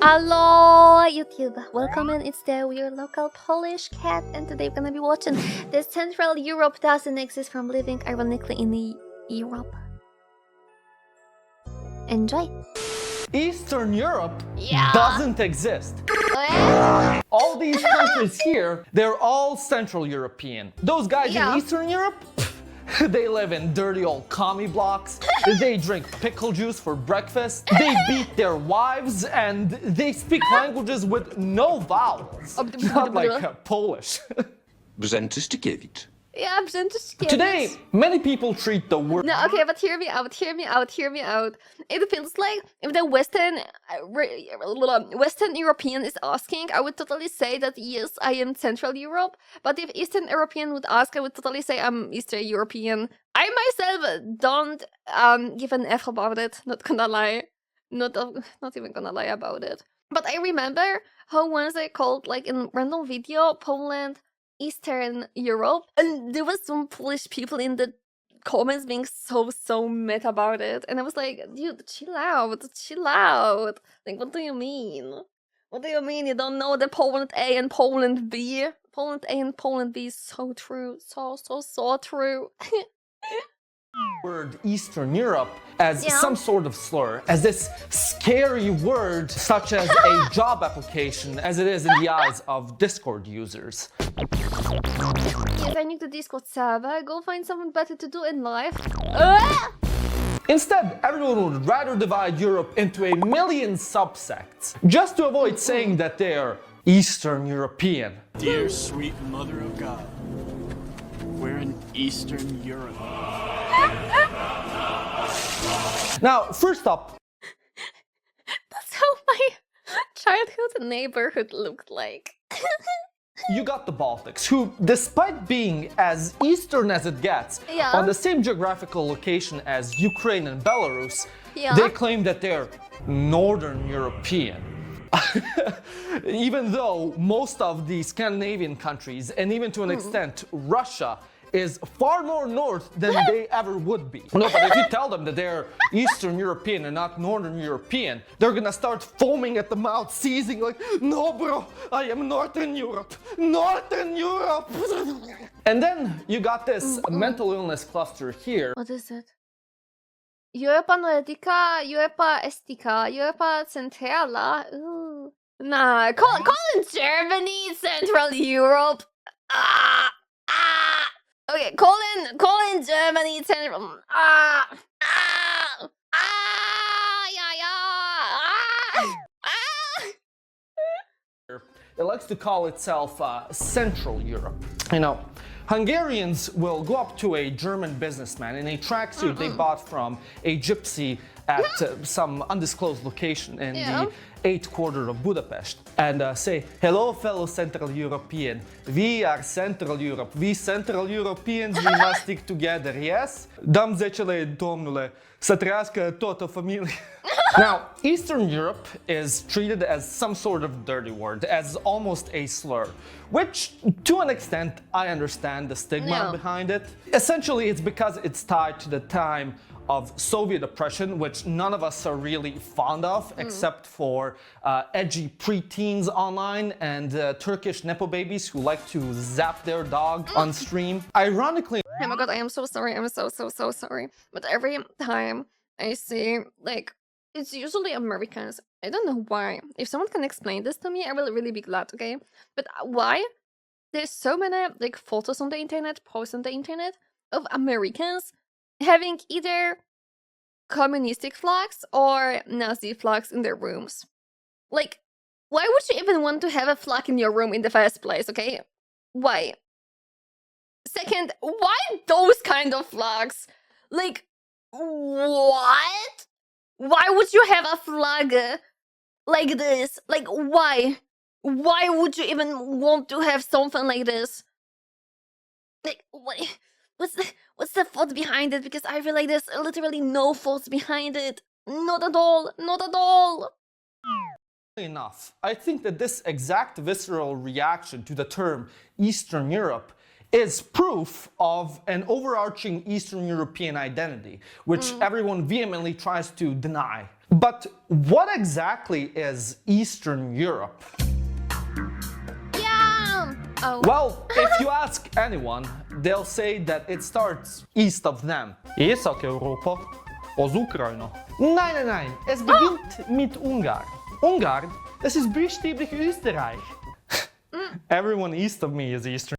Hello YouTube, welcome in. It's your local Polish cat, and today we're gonna be watching the Central Europe doesn't exist from living ironically in the Europe. Enjoy. Eastern Europe Yeah. doesn't exist. All these countries here, they're all Central European. Those guys in Eastern Europe, they live in dirty old commie blocks, they drink pickle juice for breakfast, they beat their wives, and they speak languages with no vowels. Not like Polish. Brzęczyszczykiewicz. Yeah, Brzęczyszczykiewicz. Today, many people treat the word... No, okay, but hear me out. It feels like if the Western European is asking, I would totally say that yes, I am Central Europe. But if Eastern European would ask, I would totally say I'm Eastern European. I myself don't give an F about it. Not gonna lie, not even gonna lie about it. But I remember how once I called like in random video Poland Eastern Europe, and there was some Polish people in the comments being so mad about it, and I was like, dude, chill out. Like, what do you mean? What do you mean you don't know the Poland A and Poland B? Poland A and Poland B is so true, so true. Word Eastern Europe as some sort of slur, as this scary word such as a job application as it is in the eyes of Discord users. Yes, I need the Discord server. Go find something better to do in life. Instead, everyone would rather divide Europe into a million subsects, just to avoid saying that they're Eastern European. Dear sweet mother of God, we're in Eastern Europe. Now, first up, That's how my childhood neighborhood looked like. you got the Baltics, who, despite being as eastern as it gets, on the same geographical location as Ukraine and Belarus, they claim that they're Northern European. Even though most of the Scandinavian countries, and even to an extent Russia, is far more north than they ever would be. No, but if you tell them that they're Eastern European and not Northern European, they're gonna start foaming at the mouth, seizing like, no bro, I am Northern Europe, Northern Europe! And then you got this mental illness cluster here. What is it? Europa Nordica, Europa Estica, Europa Centrala. Ooh. Nah, call it Germany, Central Europe. Okay, call in Germany, Central. It likes to call itself Central Europe. You know, Hungarians will go up to a German businessman in a tracksuit they bought from a gypsy at some undisclosed location in the 8th quarter of Budapest and say, hello fellow Central European, we are Central Europe, we Central Europeans, we must stick together, yes? Dam zecele domnule, să trăiască toată familia. Now, Eastern Europe is treated as some sort of dirty word, as almost a slur, which, to an extent, I understand the stigma behind it. Essentially, it's because it's tied to the time of Soviet oppression, which none of us are really fond of, except for edgy preteens online and Turkish nepo babies who like to zap their dog on stream. Ironically... Oh my god, I am so sorry, I'm so sorry. But every time I see, like, it's usually Americans. I don't know why. If someone can explain this to me, I will really be glad, okay? But why? There's so many, like, photos on the internet, posts on the internet of Americans having either communistic flags or Nazi flags in their rooms. Like, why would you even want to have a flag in your room in the first place, okay? Why? Second, why those kind of flags? Like, what? Why would you have a flag like this? Like, why? Why would you even want to have something like this? Like, what? What's the thought behind it? Because I feel like there's literally no thoughts behind it. Not at all. Enough, I think that this exact visceral reaction to the term Eastern Europe is proof of an overarching Eastern European identity, which everyone vehemently tries to deny. But what exactly is Eastern Europe? Yeah. Oh. Well, if you ask anyone, they'll say that it starts east of them. Észak-Europa az Ukrajna. Nein, nein, nein, es beginnt mit Ungarn. Ungarn, das ist buchstäblich Österreich. Everyone east of me is Eastern.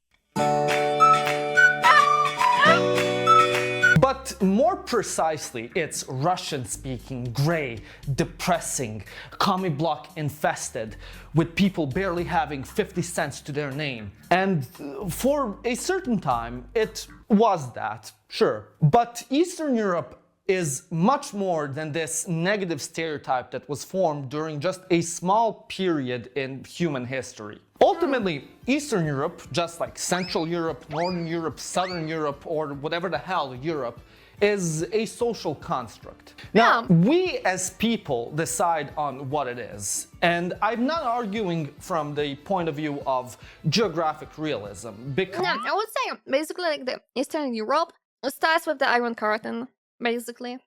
But more precisely, it's Russian-speaking, grey, depressing, commie block infested, with people barely having 50 cents to their name. And for a certain time, it was that, sure. But Eastern Europe is much more than this negative stereotype that was formed during just a small period in human history. Ultimately, Eastern Europe, just like Central Europe, Northern Europe, Southern Europe, or whatever the hell Europe, is a social construct. Now, we as people decide on what it is. And I'm not arguing from the point of view of geographic realism, because... Yeah, I would say basically like the Eastern Europe starts with the Iron Curtain, basically.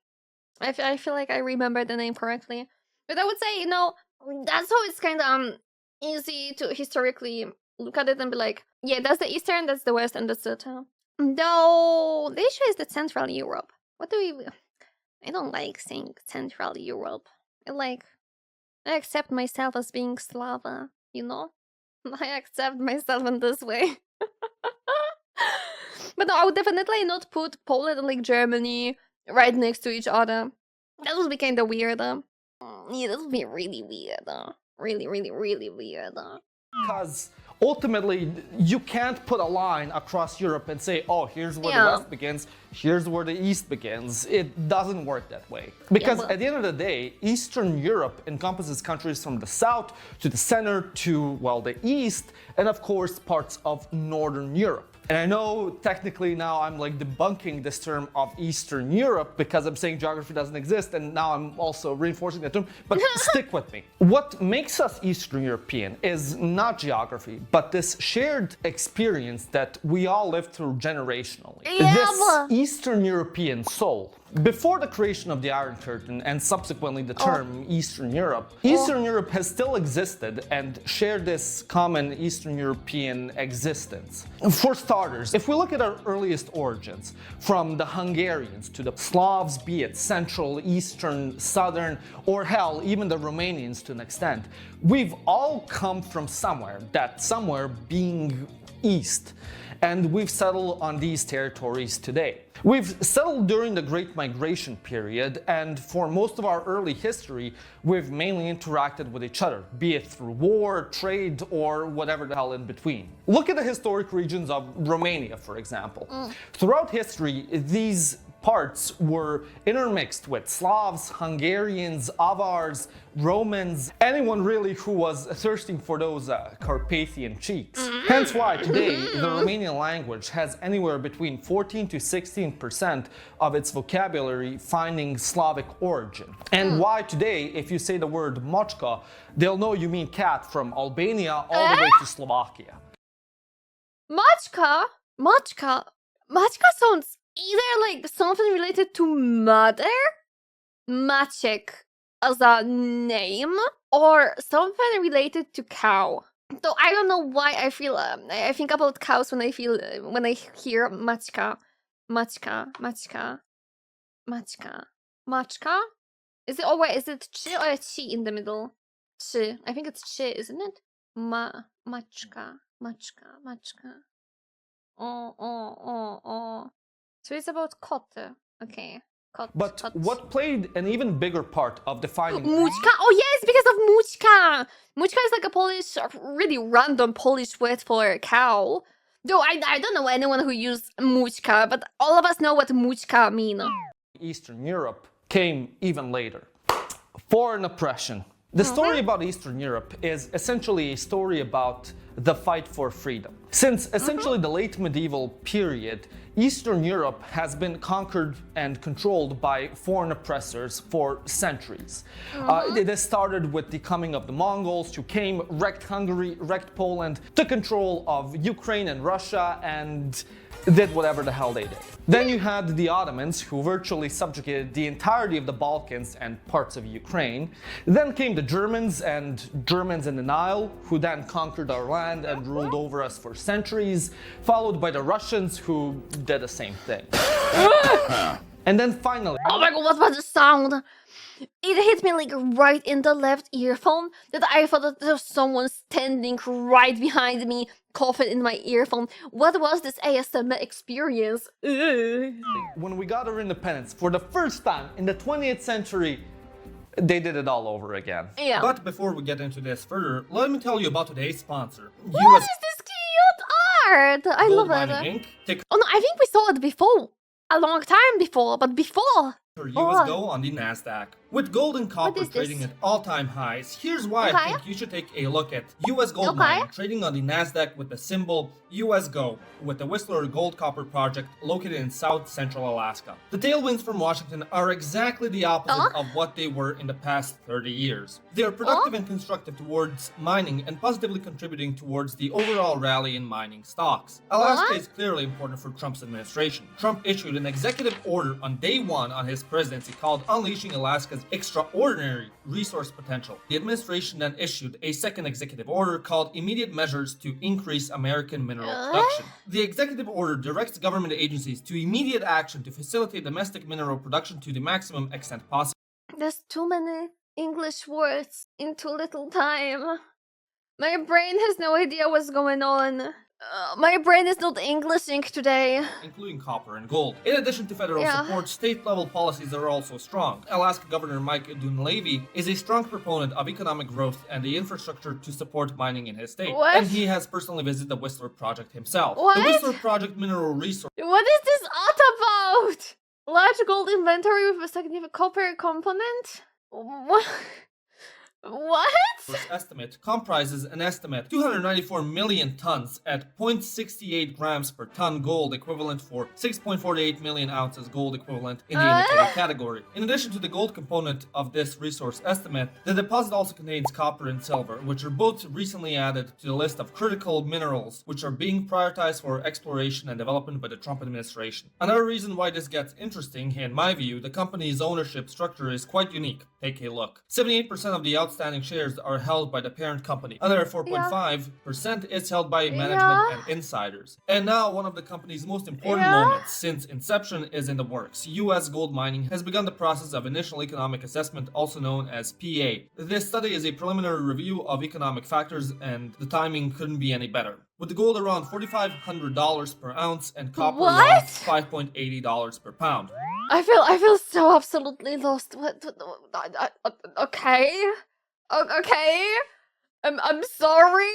I feel like I remember the name correctly. But I would say, you know, that's how it's kind of easy to historically look at it and be like, yeah, that's the Eastern, that's the West, and that's the town. Though the issue is the Central Europe. What do we... I don't like saying Central Europe. I accept myself as being Slava, you know? I accept myself in this way. But no, I would definitely not put Poland and like Germany right next to each other. That would be kind of weird. Yeah, that would be really weird. Really, really, really weird. Because ultimately, you can't put a line across Europe and say, oh, here's where the West begins, here's where the East begins. It doesn't work that way. Because at the end of the day, Eastern Europe encompasses countries from the south to the center to, well, the east, and of course, parts of Northern Europe. And I know technically now I'm like debunking this term of Eastern Europe because I'm saying geography doesn't exist, and now I'm also reinforcing that term, but stick with me. What makes us Eastern European is not geography, but this shared experience that we all lived through generationally. This Eastern European soul. Before the creation of the Iron Curtain and subsequently the term Eastern Europe, Eastern Europe has still existed and shared this common Eastern European existence. For starters, if we look at our earliest origins, from the Hungarians to the Slavs, be it Central, Eastern, Southern, or hell, even the Romanians to an extent, we've all come from somewhere, that somewhere being East. And we've settled on these territories today. We've settled during the Great Migration period, and for most of our early history, we've mainly interacted with each other, be it through war, trade, or whatever the hell in between. Look at the historic regions of Romania, for example. Throughout history, these parts were intermixed with Slavs, Hungarians, Avars, Romans, anyone really who was thirsting for those Carpathian cheeks. Hence why today the Romanian language has anywhere between 14 to 16% of its vocabulary finding Slavic origin. And why today, if you say the word mochka, they'll know you mean cat from Albania all the way to Slovakia. Mochka? Mochka? Mochka sounds either like something related to mother, Maciek as a name, or something related to cow. Though I don't know why I feel I think about cows when I hear Maćka, Maćka, Maćka, Maćka, Maćka. Is it, or wait, is it chi or a chi in the middle? Chi. I think it's chi, isn't it? Maćka, Maćka, Maćka. Oh. So it's about koty. Okay. But what played an even bigger part of defining... Mućka? Oh yes, because of mućka! Mućka is like a Polish, really random Polish word for cow. Though I don't know anyone who used mućka, but all of us know what mućka mean. Eastern Europe came even later. Foreign oppression. The story about Eastern Europe is essentially a story about the fight for freedom. Since essentially the late medieval period, Eastern Europe has been conquered and controlled by foreign oppressors for centuries. It has started with the coming of the Mongols, who came, wrecked Hungary, wrecked Poland, took control of Ukraine and Russia, and did whatever the hell they did. Then you had the Ottomans, who virtually subjugated the entirety of the Balkans and parts of Ukraine. Then came the Germans in the Nile, who then conquered our land and ruled over us for centuries, followed by the Russians, who did the same thing. And then finally... Oh my god, what was the sound? It hit me like right in the left earphone that I thought that there was someone standing right behind me, coughing in my earphone. What was this ASMR experience? Ugh. When we got our independence, for the first time in the 20th century, they did it all over again. Yeah. But before we get into this further, let me tell you about today's sponsor. What is this cute art? I Gold love it. Mining Inc. Oh no, I think we saw it before. A long time before, but before. USGO on the Nasdaq. With gold and copper is trading this? at all-time highs, here's why I Okay. think you should take a look at US Gold Okay. Mining trading on the Nasdaq with the symbol USGO, with the Whistler Gold Copper Project located in South Central Alaska. The tailwinds from Washington are exactly the opposite of what they were in the past 30 years. They are productive and constructive towards mining and positively contributing towards the overall rally in mining stocks. Alaska is clearly important for Trump's administration. Trump issued an executive order on day one on his presidency called Unleashing Alaska's Extraordinary Resource Potential. The administration then issued a second executive order called Immediate Measures to Increase American Mineral Production. The executive order directs government agencies to immediate action to facilitate domestic mineral production to the maximum extent possible. There's too many English words in too little time. My brain has no idea what's going on. My brain is not Englishing today. Including copper and gold. In addition to federal support, state-level policies are also strong. Alaska Governor Mike Dunleavy is a strong proponent of economic growth and the infrastructure to support mining in his state. What? And he has personally visited the Whistler Project himself. What? The Whistler Project mineral resource What is this art about? Large gold inventory with a significant copper component? What? What? estimate comprises an estimate 294 million tons at 0.68 grams per ton gold equivalent for 6.48 million ounces gold equivalent in the indicated category. In addition to the gold component of this resource estimate, the deposit also contains copper and silver, which are both recently added to the list of critical minerals, which are being prioritized for exploration and development by the Trump administration. Another reason why this gets interesting, in my view, the company's ownership structure is quite unique. Take a look. 78% of the outstanding shares are held by the parent company. Another 4.5% is held by management and insiders. And now one of the company's most important moments since inception is in the works. US Gold Mining has begun the process of initial economic assessment, also known as PA. This study is a preliminary review of economic factors, and the timing couldn't be any better. With the gold around $4,500 per ounce and copper around $5.80 per pound. I feel so absolutely lost. Okay. Okay. I'm sorry.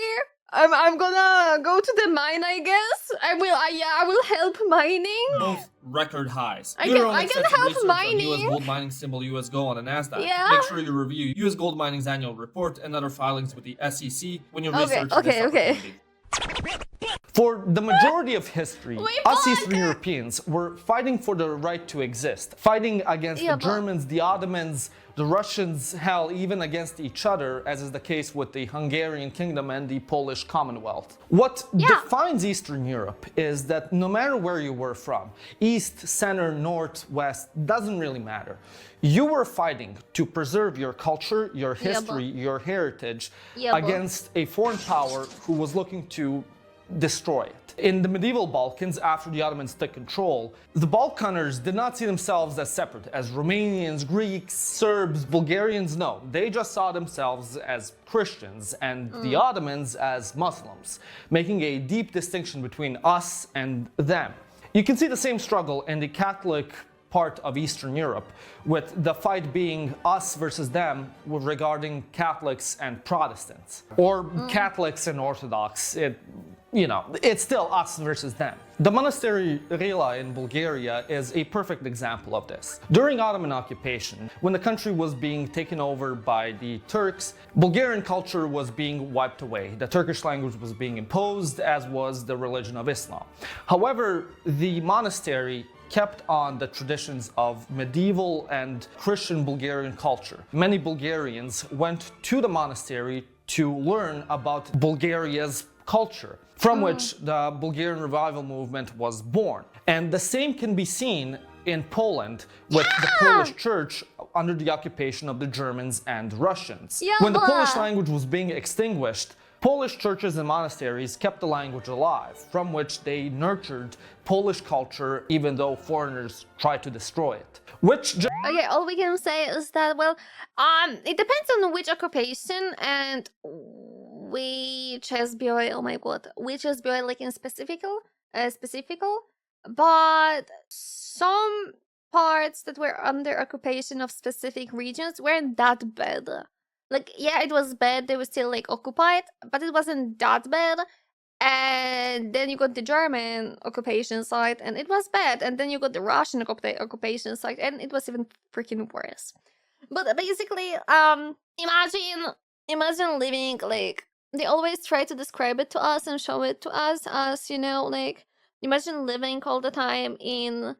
I'm gonna go to the mine, I guess. I will help mining. Both record highs. I can help mining. US Gold Mining symbol USGO on the Nasdaq. Yeah. Make sure you review US Gold Mining's annual report and other filings with the SEC when you research this opportunity. For the majority of history, us Eastern Europeans were fighting for the right to exist, fighting against the Germans, the Ottomans, the Russians, hell, even against each other, as is the case with the Hungarian Kingdom and the Polish Commonwealth. What defines Eastern Europe is that no matter where you were from, east, center, north, west, doesn't really matter. You were fighting to preserve your culture, your history, your heritage against a foreign power who was looking to destroy it. In the medieval Balkans, after the Ottomans took control, the Balkaners did not see themselves as separate, as Romanians, Greeks, Serbs, Bulgarians. No, they just saw themselves as Christians and the Ottomans as Muslims, making a deep distinction between us and them. You can see the same struggle in the Catholic part of Eastern Europe, with the fight being us versus them regarding Catholics and Protestants, or Catholics and Orthodox. you know, it's still us versus them. The monastery Rila in Bulgaria is a perfect example of this. During Ottoman occupation, when the country was being taken over by the Turks, Bulgarian culture was being wiped away. The Turkish language was being imposed, as was the religion of Islam. However, the monastery kept on the traditions of medieval and Christian Bulgarian culture. Many Bulgarians went to the monastery to learn about Bulgaria's culture, from which the Bulgarian revival movement was born. And the same can be seen in Poland with the Polish church under the occupation of the Germans and Russians. When the Polish language was being extinguished, Polish churches and monasteries kept the language alive, from which they nurtured Polish culture even though foreigners tried to destroy it. Okay, all we can say is that, well, it depends on which occupation and which SBI, oh my god, which SBI like in specifical, but some parts that were under occupation of specific regions weren't that bad. Like, yeah, it was bad, they were still like occupied, but it wasn't that bad. And then you got the German occupation side, and it was bad. And then you got the Russian occupation side, and it was even freaking worse. But basically, imagine living, like, they always try to describe it to us and show it to us as, you know, like, imagine living all the time in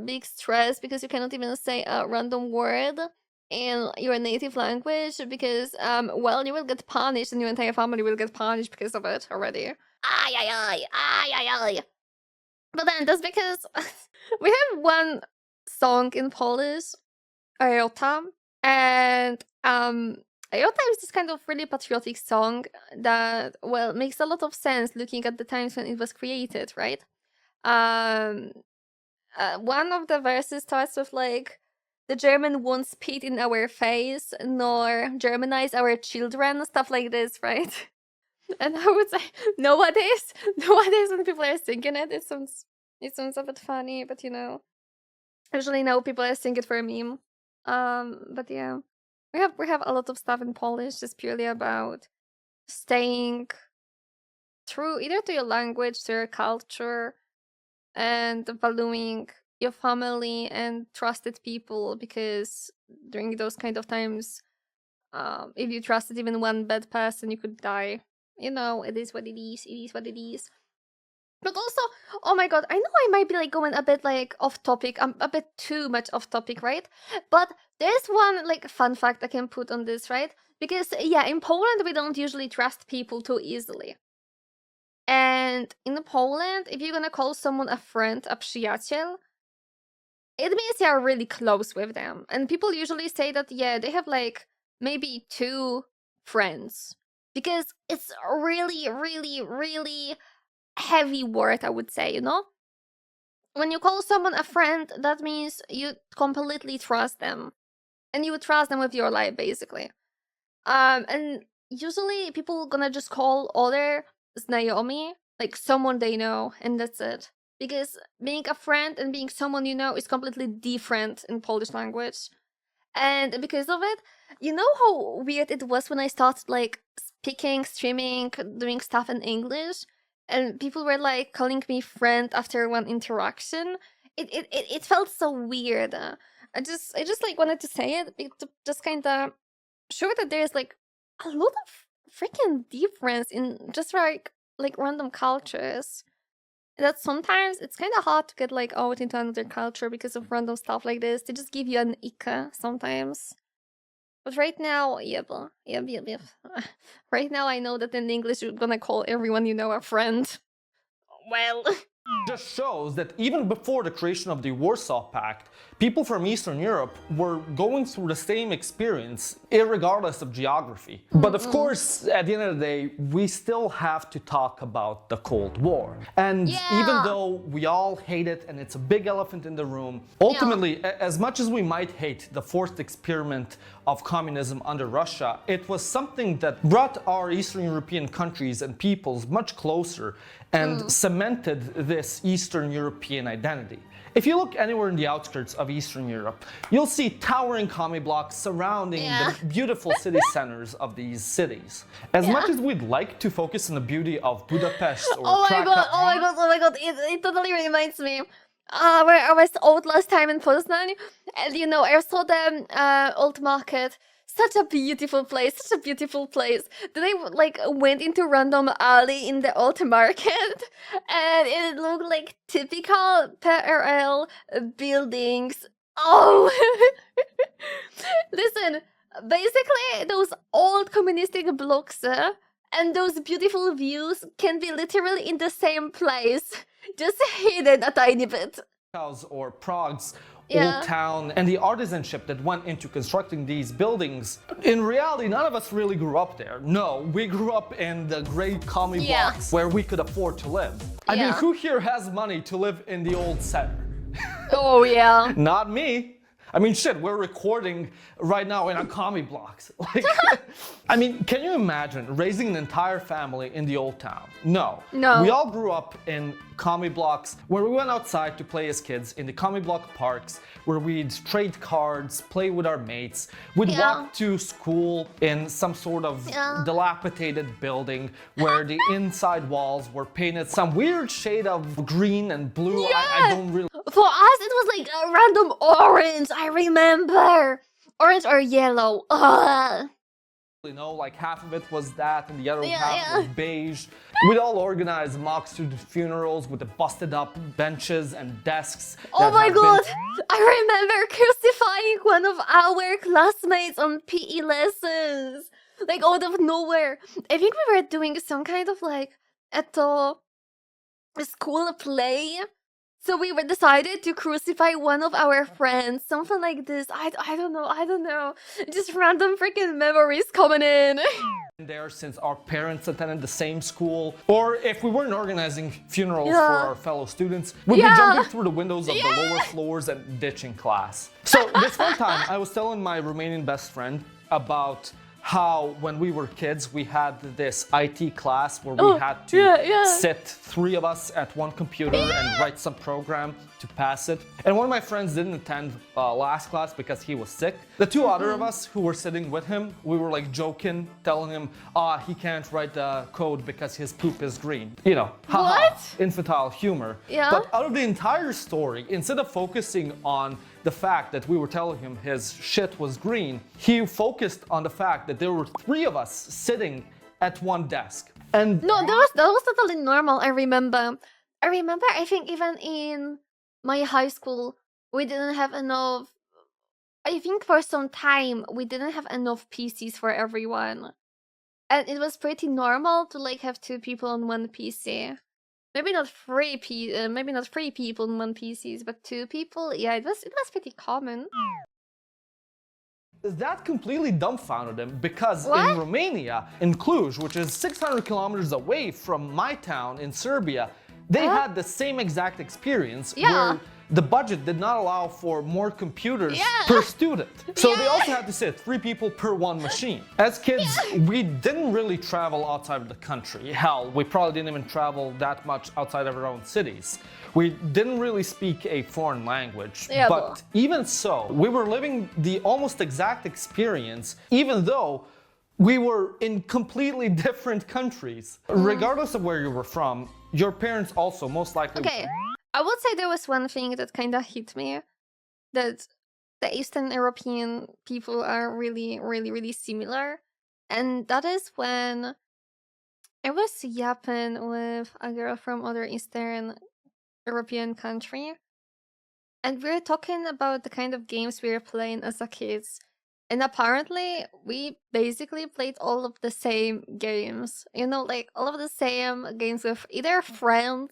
big stress because you cannot even say a random word in your native language because, well, you will get punished and your entire family will get punished because of it already. Ay, ay, ay, ay, ay, ay. But then that's because we have one song in Polish, Iota, and Iota is this kind of really patriotic song that, well, makes a lot of sense looking at the times when it was created, right? One of the verses starts with like, the German won't spit in our face nor Germanize our children, stuff like this, right? And I would say nowadays when people are singing it, it sounds a bit funny, but you know, usually now people are singing it for a meme. But yeah, we have a lot of stuff in Polish just purely about staying true either to your language, to your culture, and valuing your family and trusted people, because during those kind of times, if you trusted even one bad person, you could die. You know, it is what it is. It is what it is. But also, oh my god, I know I might be like going a bit like off topic. I'm a bit too much off topic, right? But there's one like fun fact I can put on this, right? Because yeah, in Poland we don't usually trust people too easily. And in Poland, if you're gonna call someone a friend, a przyjaciel, it means you're really close with them. And people usually say that, yeah, they have like maybe 2 friends. Because it's a really, really, really heavy word, I would say, you know? When you call someone a friend, that means you completely trust them. And you would trust them with your life, basically. And usually people gonna just call other znajomi, like someone they know, and that's it. Because being a friend and being someone you know is completely different in Polish language. And because of it, you know how weird it was when I started like speaking, streaming, doing stuff in English, and people were like calling me friend after one interaction. It felt so weird. I just like wanted to say it to just kind of show that there's like a lot of freaking difference in just like random cultures. That sometimes it's kind of hard to get like out into another culture because of random stuff like this. They just give you an ick sometimes. But right now, yep. Right now I know that in English you're gonna call everyone you know a friend. Well... just shows that even before the creation of the Warsaw Pact, people from Eastern Europe were going through the same experience, irregardless of geography. But of course, at the end of the day, we still have to talk about the Cold War. And even though we all hate it and it's a big elephant in the room, ultimately, as much as we might hate the forced experiment of communism under Russia, it was something that brought our Eastern European countries and peoples much closer and cemented this Eastern European identity. If you look anywhere in the outskirts of Eastern Europe, you'll see towering commie blocks surrounding the beautiful city centers of these cities. As much as we'd like to focus on the beauty of Budapest or Krakow... Oh my god, it totally reminds me. Where I was out last time in Poznan, and you know, I saw the old market. Such a beautiful place, such a beautiful place. Then I like went into random alley in the old market, and it looked like typical PRL buildings. Oh, listen, basically those old communistic blocks and those beautiful views can be literally in the same place, just hidden a tiny bit. Or Prague's old town and the artisanship that went into constructing these buildings. In reality, none of us really grew up there. No, we grew up in the great commie blocks where we could afford to live. I mean, who here has money to live in the old center? Oh yeah. Not me. I mean, shit, we're recording right now in our commie blocks. Like, I mean, can you imagine raising an entire family in the old town? No. No. We all grew up in commie blocks where we went outside to play as kids in the commie block parks where we'd trade cards, play with our mates. We'd walk to school in some sort of dilapidated building where the inside walls were painted some weird shade of green and blue. I don't really... For us, it was like a random orange, I remember. Orange or yellow. Ugh. You know, like half of it was that and the other half was beige. We'd all organize mocks to the funerals with the busted up benches and desks. Oh my god! I remember crucifying one of our classmates on PE lessons. Like out of nowhere. I think we were doing some kind of like at a school play. So we were decided to crucify one of our friends, something like this. I don't know. Just random freaking memories coming in. There since our parents attended the same school, or if we weren't organizing funerals for our fellow students, we'd be jumping through the windows of the lower floors and ditching class. So this one time, I was telling my Romanian best friend about how when we were kids we had this IT class where we had to sit three of us at one computer and write some program to pass it. And one of my friends didn't attend last class because he was sick. The two other of us who were sitting with him, we were like joking, telling him, he can't write the code because his poop is green. You know, haha, infantile humor. But out of the entire story, instead of focusing on the fact that we were telling him his shit was green, he focused on the fact that there were three of us sitting at one desk. And no, that was totally normal. I remember. I think even in my high school, we didn't have enough. I think for some time we didn't have enough PCs for everyone, and it was pretty normal to like have two people on one PC. Maybe not three people in one PCs, but two people. Yeah, it was pretty common. That completely dumbfounded him because in Romania, in Cluj, which is 600 kilometers away from my town in Serbia, they had the same exact experience where the budget did not allow for more computers per student. So they also had to sit 3 people per one machine. As kids, we didn't really travel outside of the country. Hell, we probably didn't even travel that much outside of our own cities. We didn't really speak a foreign language. But even so, we were living the almost exact experience, even though we were in completely different countries. Regardless of where you were from, your parents also most likely... Okay, I would say there was one thing that kind of hit me, that the Eastern European people are really, really, really similar. And that is when I was yapping with a girl from other Eastern European country. And we were talking about the kind of games we were playing as a kids. And apparently, we basically played all of the same games. You know, like all of the same games with either friends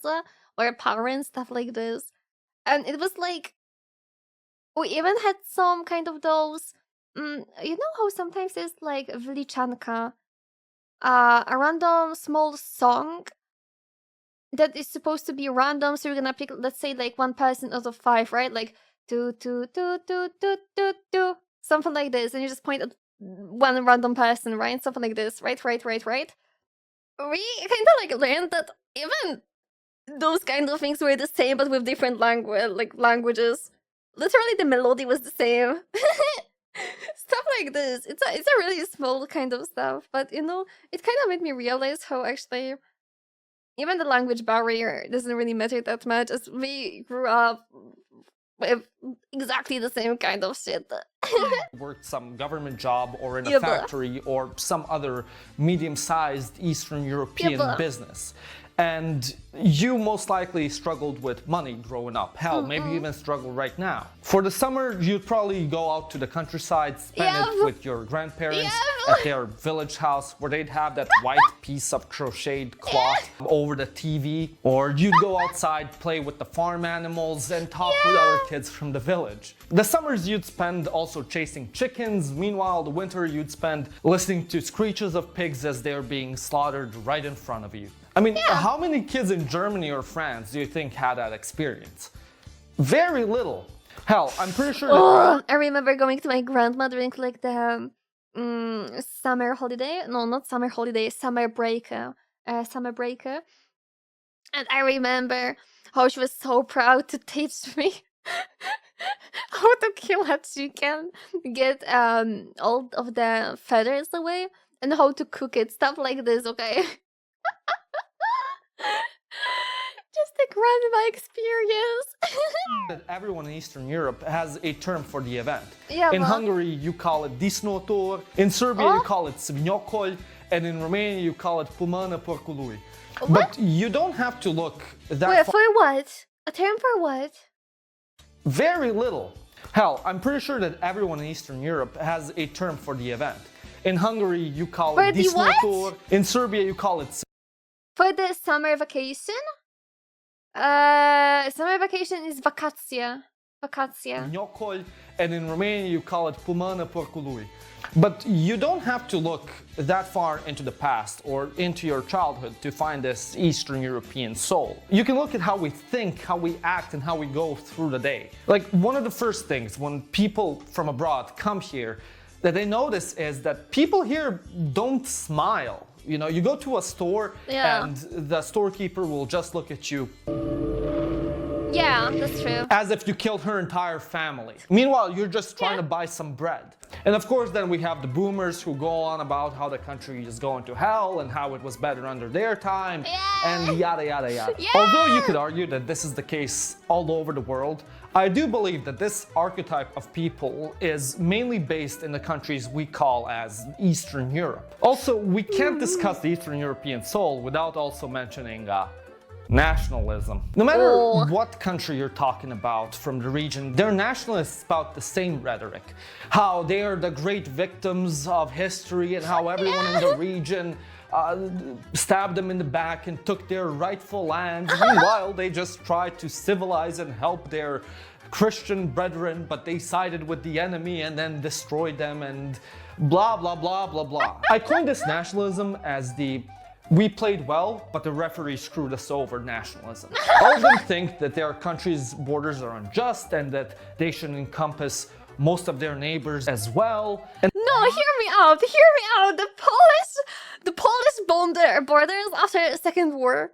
or parents, stuff like this. And it was like, we even had some kind of those, you know how sometimes there's like Vlichanka, a random small song that is supposed to be random, so you're gonna pick, let's say, like one person out of 5, right? Like, do, do, do, do, do, do, do. something like this, and you just point at one random person, right? Something like this, right? We kind of like learned that even those kind of things were the same, but with different languages. Literally, the melody was the same. Stuff like this. It's a really small kind of stuff, but you know, it kind of made me realize how actually even the language barrier doesn't really matter that much, as we grew up with exactly the same kind of shit. Worked some government job or in a Yeah, but- factory or some other medium-sized Eastern European but- business. And you most likely struggled with money growing up. Hell, maybe you even struggle right now. For the summer, you'd probably go out to the countryside, spend Yeah, it but- with your grandparents Yeah, at their village house where they'd have that white piece of crocheted cloth over the TV. Or you'd go outside, play with the farm animals, and talk with other kids from the village. The summers you'd spend also chasing chickens. Meanwhile, the winter you'd spend listening to screeches of pigs as they're being slaughtered right in front of you. I mean, how many kids in Germany or France do you think had that experience? Very little. Hell, I'm pretty sure that... Oh, I remember going to my grandma during like the summer holiday. No, not summer holiday, summer break. Summer break. And I remember how she was so proud to teach me how to kill a chicken, get all of the feathers away, and how to cook it. Stuff like this, okay? Just a grandma experience. that everyone in Eastern Europe has a term for the event. Yeah, In well- Hungary, you call it disnotor. In Serbia, you call it svnyokol. And in Romania, you call it pumana porcului. But you don't have to look that Wait, far. for what? A term for what? Very little. Hell, I'm pretty sure that everyone in Eastern Europe has a term for the event. In Hungary, you call For it the what? disnotor. In Serbia, you call it For the summer vacation? Summer vacation is vakacja. Vakacja. svnyokol. And in Romania, you call it pumana porcului. But you don't have to look that far into the past or into your childhood to find this Eastern European soul. You can look at how we think, how we act, and how we go through the day. Like, one of the first things when people from abroad come here that they notice is that people here don't smile. You know, you go to a store Yeah. and the storekeeper will just look at you Yeah, that's true. as if you killed her entire family. Meanwhile, you're just trying to buy some bread. And of course, then we have the boomers who go on about how the country is going to hell and how it was better under their time and yada, yada, yada. Yeah. Although you could argue that this is the case all over the world, I do believe that this archetype of people is mainly based in the countries we call as Eastern Europe. Also, we can't discuss the Eastern European soul without also mentioning nationalism. No matter Oh. what country you're talking about from the region, they're nationalists about the same rhetoric. How they are the great victims of history and how everyone in the region stabbed them in the back and took their rightful lands. Meanwhile, they just tried to civilize and help their Christian brethren, but they sided with the enemy and then destroyed them and blah, blah, blah, blah, blah. I coined this nationalism as the "we played well, but the referee screwed us over" nationalism. All of them think that their country's borders are unjust and that they should encompass most of their neighbors as well. And No, hear me out. Hear me out. The Polish borders after the Second War.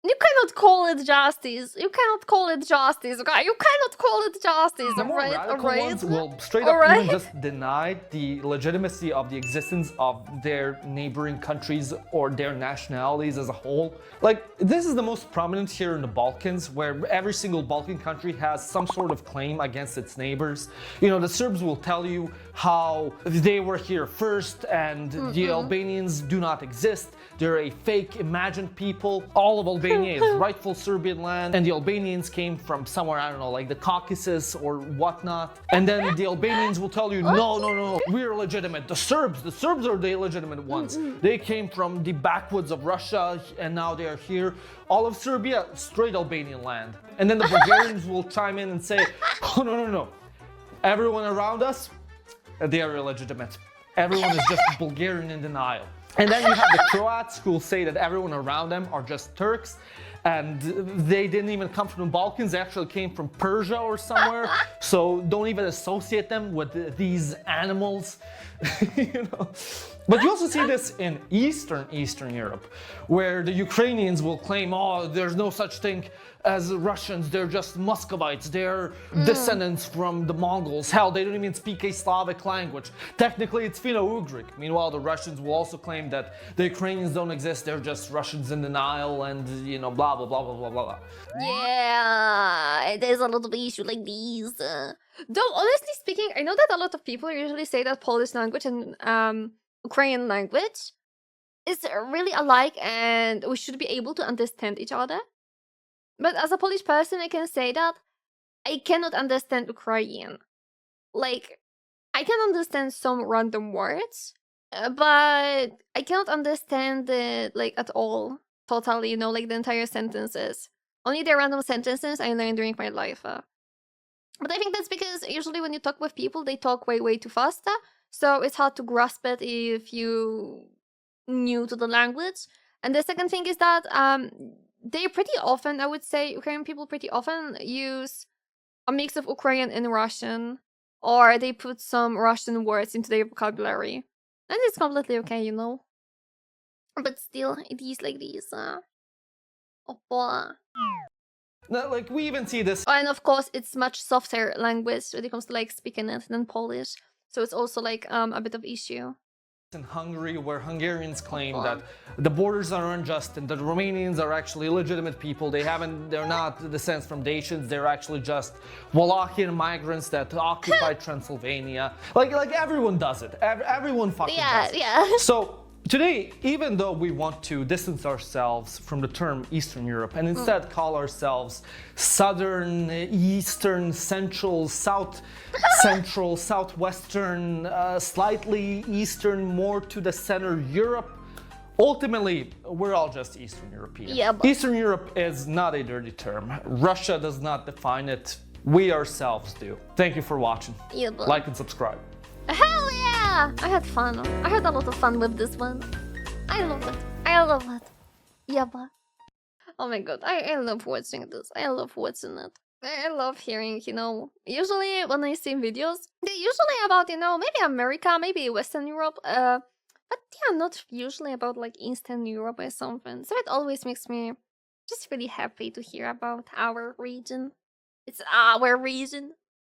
You cannot call it justice. You cannot call it justice. Okay, you cannot call it justice. the more Alright, radical alright. ones will straight up Alright. even just deny the legitimacy of the existence of their neighboring countries or their nationalities as a whole. Like, this is the most prominent here in the Balkans, where every single Balkan country has some sort of claim against its neighbors. You know, the Serbs will tell you how they were here first and the Albanians do not exist. They're a fake, imagined people. All of Albania is rightful Serbian land, and the Albanians came from somewhere, I don't know, like the Caucasus or whatnot. And then the Albanians will tell you, no, we're legitimate. The Serbs are the illegitimate ones. They came from the backwoods of Russia, and now they are here. All of Serbia, straight Albanian land. And then the Bulgarians will chime in and say, oh, no. Everyone around us, they are illegitimate. Everyone is just Bulgarian in denial. And then you have the Croats who will say that everyone around them are just Turks. and they didn't even come from the Balkans. They actually came from Persia or somewhere. So don't even associate them with these animals. You know. But you also see this in Eastern Europe, where the Ukrainians will claim, oh, there's no such thing as Russians, they're just Muscovites, they're descendants from the Mongols. Hell, they don't even speak a Slavic language. Technically, it's Finno-Ugric. Meanwhile, the Russians will also claim that the Ukrainians don't exist, they're just Russians in denial and, you know, blah, blah, blah, blah, blah, blah. Yeah, there's a lot of issues like these. Though, honestly speaking, I know that a lot of people usually say that Polish language and Ukrainian language is really alike and we should be able to understand each other. But as a Polish person, I can say that I cannot understand Ukrainian. Like, I can understand some random words, but I cannot understand it, like, at all. Totally, you know, like the entire sentences. Only the random sentences I learned during my life. But I think that's because usually when you talk with people, they talk way, way too fast. So it's hard to grasp it if you new to the language. And the second thing is that they pretty often, I would say, Ukrainian people pretty often use a mix of Ukrainian and Russian, or they put some Russian words into their vocabulary. And it's completely okay, you know. But still, it is like this. Oppa. Now, like, we even see this And of course, it's much softer language when it comes to like speaking it than Polish. So it's also like a bit of issue. in Hungary, where Hungarians claim that the borders are unjust and the Romanians are actually legitimate people. They're not descendants from Dacians. They're actually just Wallachian migrants that occupied Transylvania. Like everyone does it. Everyone fucking does it. Yeah. So today, even though we want to distance ourselves from the term Eastern Europe and instead call ourselves Southern, Eastern, Central, South Central, Southwestern, slightly Eastern, more to the center Europe, ultimately, we're all just Eastern European. Yeah, but Eastern Europe is not a dirty term. Russia does not define it. We ourselves do. Thank you for watching. Yeah, but Like and subscribe. hell yeah! I had fun. I had a lot of fun with this one. I love it. I love it. Yeah, but oh my god, I love watching this. I love watching it. I love hearing, you know, usually when I see videos, they're usually about, you know, maybe America, maybe Western Europe, but yeah, not usually about like Eastern Europe or something. So it always makes me just really happy to hear about our region. It's our region.